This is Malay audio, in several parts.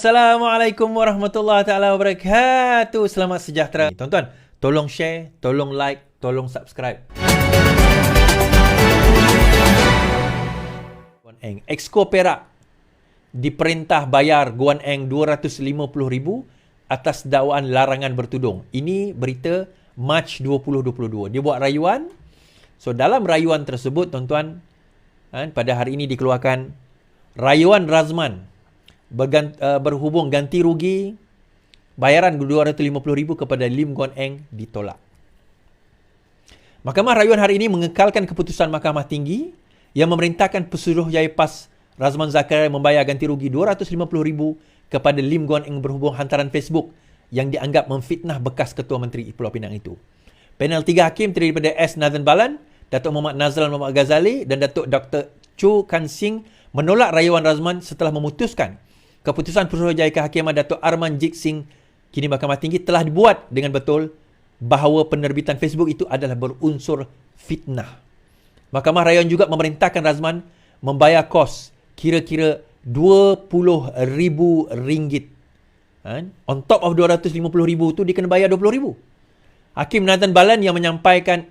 Assalamualaikum warahmatullahi taala wabarakatuh. Selamat sejahtera. Tuan-tuan, tolong share, tolong like, tolong subscribe. Guan Eng, Exco Perak diperintah bayar Guan Eng 250,000 atas dakwaan larangan bertudung. Ini berita Mac 2022. Dia buat rayuan. So dalam rayuan tersebut, tuan-tuan, pada hari ini dikeluarkan rayuan Razman berhubung ganti rugi bayaran 250,000 kepada Lim Guan Eng ditolak. Mahkamah Rayuan hari ini mengekalkan keputusan Mahkamah Tinggi yang memerintahkan Pesuruhjaya PAS Razman Zakaria membayar ganti rugi 250,000 kepada Lim Guan Eng berhubung hantaran Facebook yang dianggap memfitnah bekas Ketua Menteri Pulau Pinang itu. Panel 3 hakim terdiri daripada S. Nathan Balan, Datuk Muhammad Nazral Muhammad Ghazali dan Datuk Dr. Chu Kan Sing menolak rayuan Razman setelah memutuskan keputusan Pesuruhjaya Kehakiman Datuk Arman Jik Singh kini Mahkamah Tinggi telah dibuat dengan betul bahawa penerbitan Facebook itu adalah berunsur fitnah. Mahkamah Rayuan juga memerintahkan Razman membayar kos kira-kira RM20,000. On top of RM250,000 tu dia kena bayar RM20,000. Hakim Nathan Balan yang menyampaikan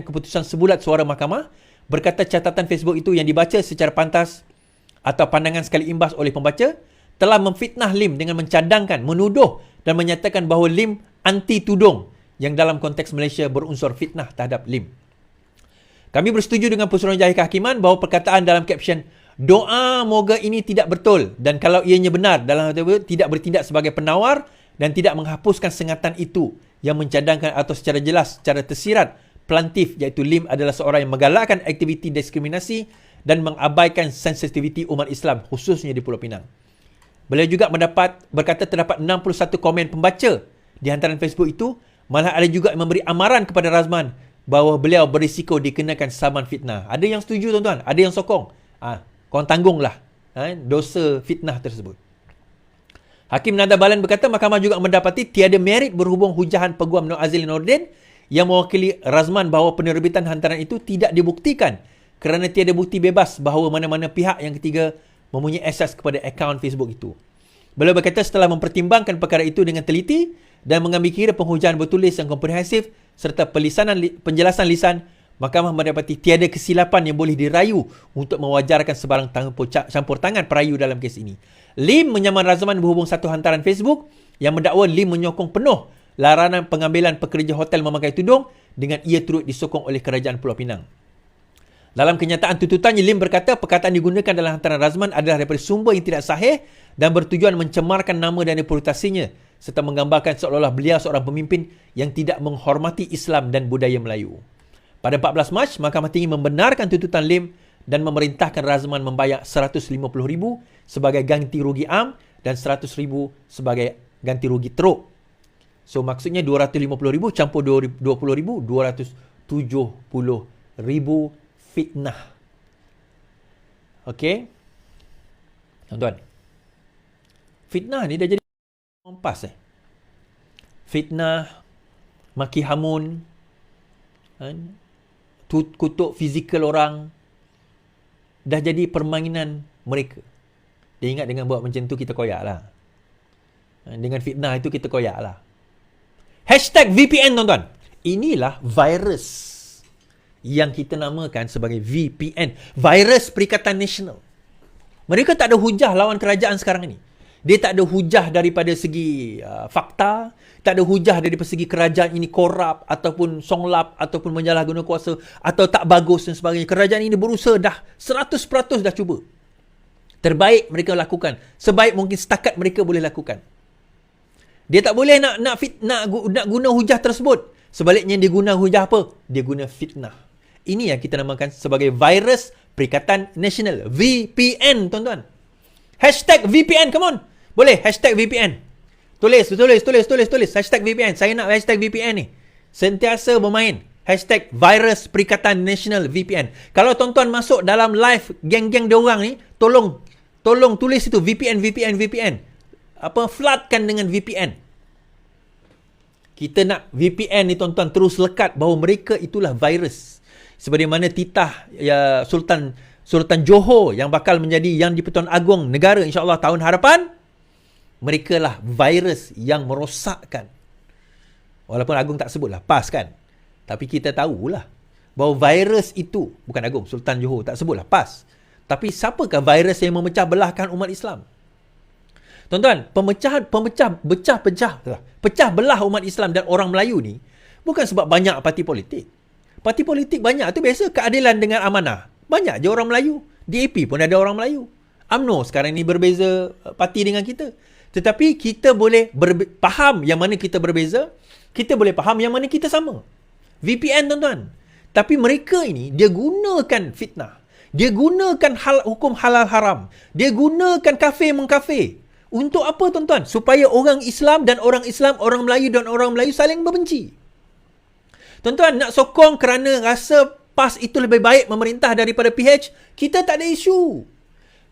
keputusan sebulat suara mahkamah berkata catatan Facebook itu yang dibaca secara pantas atau pandangan sekali imbas oleh pembaca telah memfitnah Lim dengan mencadangkan, menuduh dan menyatakan bahawa Lim anti tudung yang dalam konteks Malaysia berunsur fitnah terhadap Lim. Kami bersetuju dengan Pesuruhjaya Kehakiman bahawa perkataan dalam caption doa moga ini tidak betul dan kalau ianya benar dalam hal itu tidak bertindak sebagai penawar dan tidak menghapuskan sengatan itu yang mencadangkan atau secara jelas, secara tersirat plantif iaitu Lim adalah seorang yang menggalakkan aktiviti diskriminasi dan mengabaikan sensitiviti umat Islam khususnya di Pulau Pinang. Beliau juga berkata terdapat 61 komen pembaca di hantaran Facebook itu, malah ada juga yang memberi amaran kepada Razman bahawa beliau berisiko dikenakan saman fitnah. Ada yang setuju tuan-tuan, ada yang sokong. Korang tanggunglah dosa fitnah tersebut. Hakim Nada Balan berkata mahkamah juga mendapati tiada merit berhubung hujahan Peguam Nur Azli Nordin yang mewakili Razman bahawa penerbitan hantaran itu tidak dibuktikan kerana tiada bukti bebas bahawa mana-mana pihak yang ketiga mempunyai akses kepada akaun Facebook itu. Beliau berkata setelah mempertimbangkan perkara itu dengan teliti dan mengambil kira penghujaan bertulis yang komprehensif serta penjelasan lisan, mahkamah mendapati tiada kesilapan yang boleh dirayu untuk mewajarkan sebarang campur tangan perayu dalam kes ini. Lim menyaman Razman berhubung satu hantaran Facebook yang mendakwa Lim menyokong penuh larangan pengambilan pekerja hotel memakai tudung dengan ia turut disokong oleh Kerajaan Pulau Pinang. Dalam kenyataan tuntutannya, Lim berkata perkataan digunakan dalam hantaran Razman adalah daripada sumber yang tidak sahih dan bertujuan mencemarkan nama dan reputasinya serta menggambarkan seolah-olah beliau seorang pemimpin yang tidak menghormati Islam dan budaya Melayu. Pada 14 Mac, Mahkamah Tinggi membenarkan tuntutan Lim dan memerintahkan Razman membayar RM150,000 sebagai ganti rugi am dan RM100,000 sebagai ganti rugi teruk. So maksudnya RM250,000 campur RM20,000, RM270,000 fitnah. Okey. Tuan-tuan. Fitnah ni dah jadi kompas Fitnah, maki hamun, kutuk fizikal orang dah jadi permainan mereka. Dia ingat dengan buat macam tu kita koyak lah. Dengan fitnah itu kita koyak lah. #VPN tuan-tuan. Inilah virus yang kita namakan sebagai VPN, virus Perikatan Nasional. Mereka tak ada hujah lawan kerajaan sekarang ini. Dia tak ada hujah daripada segi fakta, tak ada hujah daripada segi kerajaan ini korup ataupun songlap ataupun menyalahguna kuasa atau tak bagus dan sebagainya. Kerajaan ini berusaha dah 100% dah cuba. Terbaik mereka lakukan, sebaik mungkin setakat mereka boleh lakukan. Dia tak boleh nak guna hujah tersebut. Sebaliknya dia guna hujah apa? Dia guna fitnah. Ini yang kita namakan sebagai virus Perikatan Nasional. VPN, tuan-tuan. #VPN, come on. Boleh, #VPN. Tulis. #VPN. Saya nak #VPN ni. Sentiasa bermain. #virus Perikatan Nasional VPN. Kalau tuan-tuan masuk dalam live geng-geng diorang ni, tolong tulis itu VPN. Floodkan dengan VPN. Kita nak VPN ni tuan-tuan terus lekat bahawa mereka itulah virus. Seperti mana titah Sultan Johor yang bakal menjadi Yang di-Pertuan Agong negara insya-Allah tahun harapan, Mereka lah virus yang merosakkan. Walaupun Agung tak sebutlah PAS kan. Tapi kita tahulah bahawa virus itu, bukan Agung, Sultan Johor tak sebutlah PAS. Tapi siapakah virus yang memecah belahkan umat Islam? Tuan-tuan, pecah belah umat Islam dan orang Melayu ni bukan sebab banyak parti politik. Parti politik banyak tu biasa keadilan dengan amanah. Banyak je orang Melayu. DAP pun ada orang Melayu. UMNO sekarang ni berbeza parti dengan kita. Tetapi kita boleh faham yang mana kita berbeza. Kita boleh faham yang mana kita sama. VPN tuan-tuan. Tapi mereka ini, dia gunakan fitnah. Dia gunakan hukum halal haram. Dia gunakan kafir mengkafir. Untuk apa tuan-tuan? Supaya orang Islam dan orang Islam, orang Melayu dan orang Melayu saling membenci. Tuan-tuan, nak sokong kerana rasa PAS itu lebih baik memerintah daripada PH, kita tak ada isu.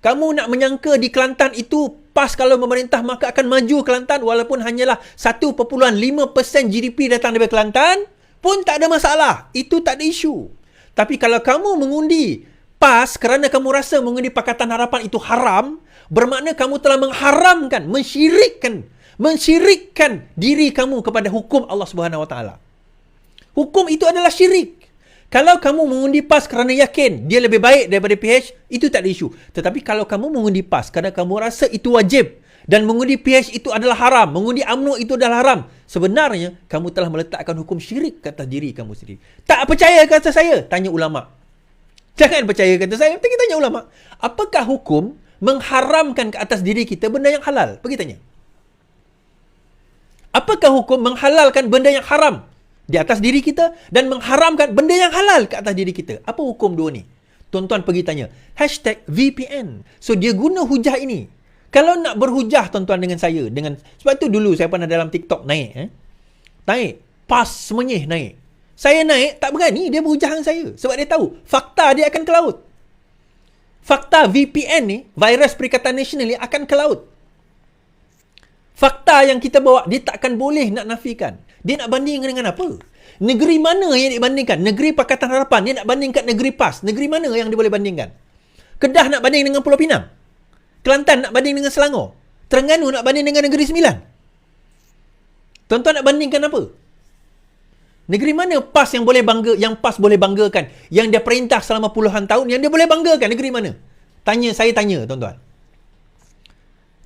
Kamu nak menyangka di Kelantan itu PAS kalau memerintah maka akan maju Kelantan walaupun hanyalah 1.5% GDP datang dari Kelantan pun tak ada masalah. Itu tak ada isu. Tapi kalau kamu mengundi PAS kerana kamu rasa mengundi Pakatan Harapan itu haram, bermakna kamu telah mengharamkan, mensyirikkan diri kamu kepada hukum Allah Subhanahu Wa Taala. Hukum itu adalah syirik. Kalau kamu mengundi PAS kerana yakin dia lebih baik daripada PH, itu tak ada isu. Tetapi kalau kamu mengundi PAS kerana kamu rasa itu wajib dan mengundi PH itu adalah haram, mengundi UMNO itu adalah haram, sebenarnya kamu telah meletakkan hukum syirik ke atas diri kamu sendiri. Tak percaya kata saya? Tanya ulama. Jangan percaya kata saya, tapi tanya ulama. Apakah hukum mengharamkan ke atas diri kita benda yang halal? Pergi tanya. Apakah hukum menghalalkan benda yang haram di atas diri kita dan mengharamkan benda yang halal ke atas diri kita? Apa hukum dua ni? Tuan-tuan pergi tanya. #VPN. So dia guna hujah ini. Kalau nak berhujah tuan-tuan dengan saya, sebab tu dulu saya pernah dalam TikTok naik. Naik. PAS semenyih naik. Saya naik, tak berani dia berhujah dengan saya. Sebab dia tahu, fakta dia akan ke laut. Fakta VPN ni, virus Perikatan Nasional ni akan ke laut. Fakta yang kita bawa, dia takkan boleh nak nafikan. Dia nak bandingkan dengan apa? Negeri mana yang dibandingkan? Negeri Pakatan Harapan, dia nak bandingkan negeri PAS. Negeri mana yang dia boleh bandingkan? Kedah nak banding dengan Pulau Pinang. Kelantan nak banding dengan Selangor. Terengganu nak banding dengan Negeri Sembilan. Tuan-tuan nak bandingkan apa? Negeri mana PAS yang boleh bangga, yang PAS boleh banggakan, yang dia perintah selama puluhan tahun, yang dia boleh banggakan? Negeri mana? Saya tanya tuan-tuan.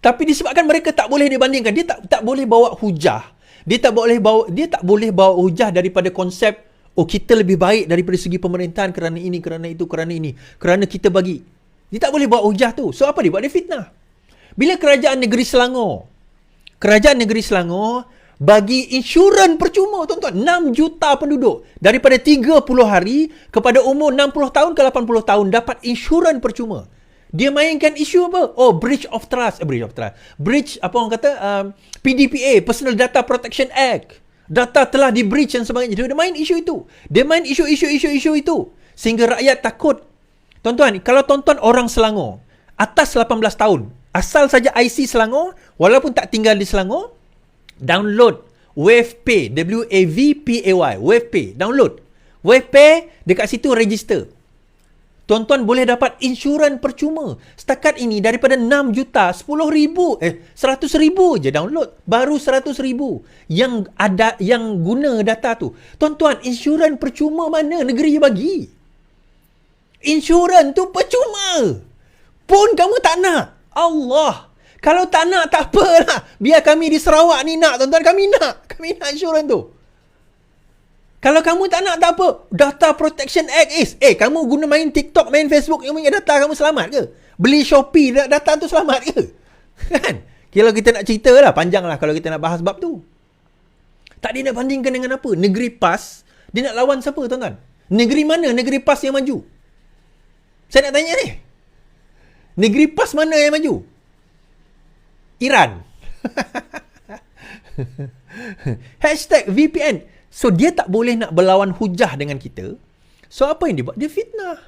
Tapi disebabkan mereka tak boleh dibandingkan, dia tak boleh bawa hujah. Dia tak boleh bawa hujah daripada konsep kita lebih baik daripada segi pemerintahan kerana ini, kerana itu, kerana ini, kerana kita bagi. Dia tak boleh bawa hujah tu. So apa dia buat? Dia fitnah. Bila kerajaan negeri Selangor bagi insurans percuma tuan-tuan, 6 juta penduduk daripada 30 hari kepada umur 60 tahun ke 80 tahun dapat insurans percuma. Dia mainkan isu apa? Breach of trust. Breach, apa orang kata? PDPA, Personal Data Protection Act. Data telah di breach dan sebagainya. Dia main isu itu. Dia main isu itu. Sehingga rakyat takut. Tuan-tuan, kalau tuan-tuan orang Selangor, atas 18 tahun, asal saja IC Selangor, walaupun tak tinggal di Selangor, download WavePay, WAVPAY, WavePay, download. WavePay, dekat situ register. Tuan-tuan boleh dapat insurans percuma. Setakat ini daripada 6 juta, 100,000 je download. Baru 100,000 yang guna data tu. Tuan-tuan, insurans percuma mana negeri bagi? Insurans tu percuma. Pun kamu tak nak. Allah. Kalau tak nak, tak apalah. Biar kami di Sarawak ni nak, tuan-tuan. Kami nak insurans tu. Kalau kamu tak nak, tak apa. Data Protection Act is, kamu guna main TikTok, main Facebook, yang punya data kamu selamat ke? Beli Shopee, data tu selamat ke? Kan? Kalau kita nak cerita lah, panjang lah kalau kita nak bahas bab tu. Tak dia nak bandingkan dengan apa? Negeri PAS, dia nak lawan siapa, tuan-tuan? Negeri mana negeri PAS yang maju? Saya nak tanya ni. Negeri PAS mana yang maju? Iran. #VPN. So, dia tak boleh nak berlawan hujah dengan kita. So, apa yang dia buat? Dia fitnah.